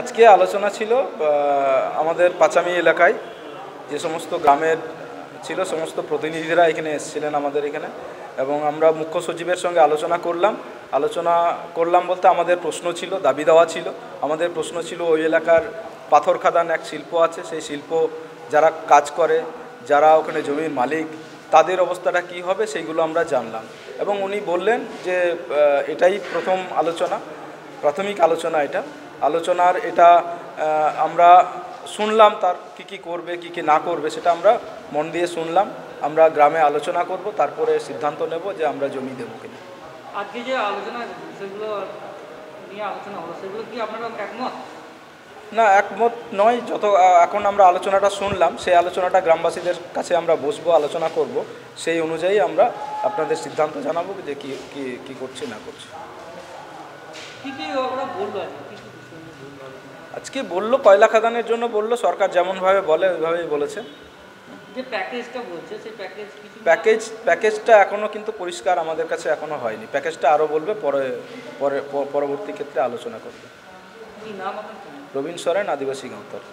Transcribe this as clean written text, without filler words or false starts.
আজকে আলোচনা ছিল আমাদের পাচামি এলাকায় যে সমস্ত গ্রামের ছিল সমস্ত প্রতিনিধিরা এখানে এসেছিলেন আমাদের এখানে, এবং আমরা মুখ্য সচিবের সঙ্গে আলোচনা করলাম বলতে আমাদের প্রশ্ন ছিল, দাবি দেওয়া ছিল। আমাদের প্রশ্ন ছিল ওই এলাকার পাথর খাদান এক শিল্প আছে, সেই শিল্প যারা কাজ করে, যারা ওখানে জমির মালিক, তাদের অবস্থাটা কি হবে সেইগুলো আমরা জানলাম। এবং উনি বললেন যে এটাই প্রথম আলোচনা, প্রাথমিক আলোচনা, আলোচনার এটা আমরা শুনলাম, তার কি করবে কি না করবে সেটা আমরা মন দিয়ে শুনলাম। আমরা গ্রামে আলোচনা করব, তারপরে সিদ্ধান্ত নেব যে আমরা জমি দেবো কিনা। আজকে যে আলোচনা সেগুলো নিয়ে আলোচনা হলো, সেগুলো কি আপনারা একমত? না, একমত নয়। এখন আমরা আলোচনাটা শুনলাম, সেই আলোচনাটা গ্রামবাসীদের কাছে আমরা বসবো, আলোচনা করব, সেই অনুযায়ী আমরা আপনাদের সিদ্ধান্ত জানাবো যে কি করছি না করছি। আজকে বললো কয়লা খাদানের জন্য বললো, সরকার যেমনভাবে বলে ওইভাবেই বলেছে। যে প্যাকেজটা বলছে সেই প্যাকেজটা এখনও কিন্তু পরিষ্কার আমাদের কাছে এখনও হয়নি। প্যাকেজটা আরও বলবে, পরবর্তী ক্ষেত্রে আলোচনা করবে। কি নাম? রবীন সরেন, আদিবাসী গাঁওতার।